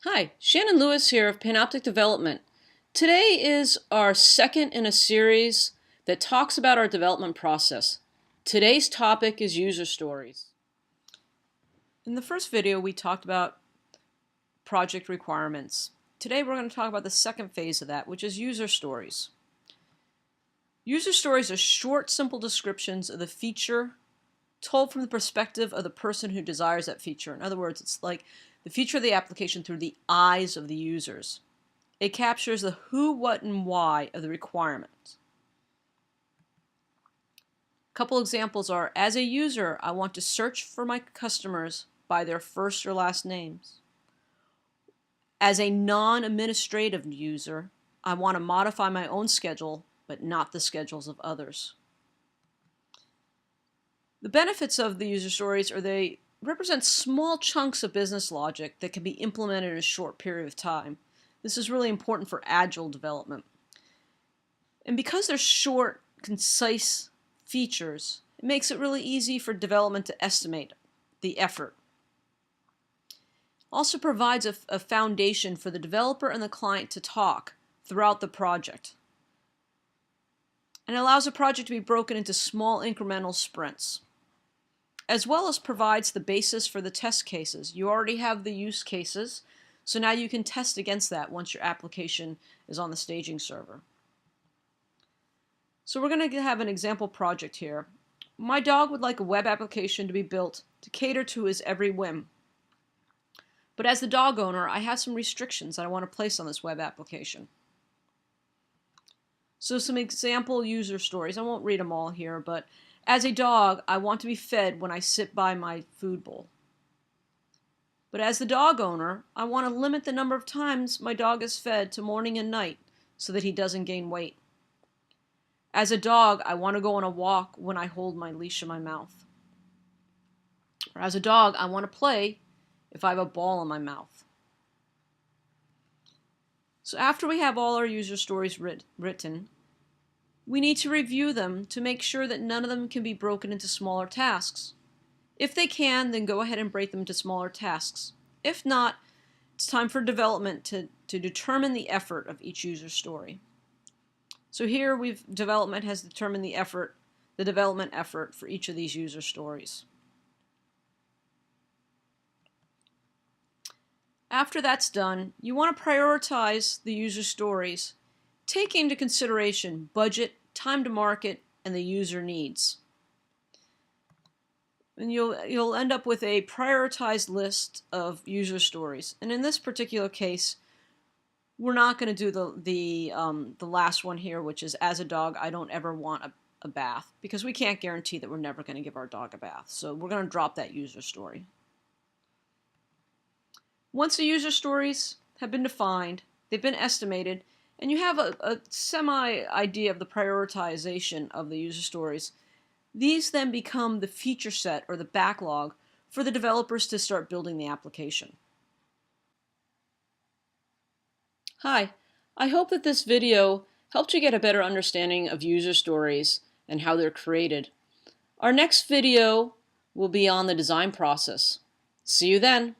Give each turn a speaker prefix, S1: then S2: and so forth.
S1: Hi, Shannon Lewis here of Panoptic Development. Today is our second in a series that talks about our development process. Today's topic is user stories. In the first video, we talked about project requirements. Today, we're going to talk about the second phase of that, which is user stories. User stories are short, simple descriptions of the feature told from the perspective of the person who desires that feature. In other words, it's like the feature of the application through the eyes of the users. It captures the who, what, and why of the requirements. A couple examples are, as a user, I want to search for my customers by their first or last names. As a non-administrative user, I want to modify my own schedule, but not the schedules of others. The benefits of the user stories are they represent small chunks of business logic that can be implemented in a short period of time. This is really important for agile development. And because they're short, concise features, it makes it really easy for development to estimate the effort. Also provides a foundation for the developer and the client to talk throughout the project. And allows a project to be broken into small incremental sprints, as well as provides the basis for the test cases. You already have the use cases, so now you can test against that once your application is on the staging server. So we're going to have an example project here. My dog would like a web application to be built to cater to his every whim. But as the dog owner, I have some restrictions that I want to place on this web application. So some example user stories. I won't read them all here, but as a dog, I want to be fed when I sit by my food bowl. But as the dog owner, I want to limit the number of times my dog is fed to morning and night so that he doesn't gain weight. As a dog, I want to go on a walk when I hold my leash in my mouth. Or as a dog, I want to play if I have a ball in my mouth. So after we have all our user stories written, we need to review them to make sure that none of them can be broken into smaller tasks. If they can, then go ahead and break them into smaller tasks. If not, it's time for development to determine the effort of each user story. So here development has determined the development effort for each of these user stories. After that's done, you want to prioritize the user stories, taking into consideration budget, time to market, and the user needs. And you'll end up with a prioritized list of user stories. And in this particular case, we're not going to do the last one here, which is, as a dog, I don't ever want a bath, because we can't guarantee that we're never going to give our dog a bath. So we're going to drop that user story. Once the user stories have been defined, they've been estimated, and you have a semi-idea of the prioritization of the user stories, these then become the feature set or the backlog for the developers to start building the application. Hi, I hope that this video helped you get a better understanding of user stories and how they're created. Our next video will be on the design process. See you then.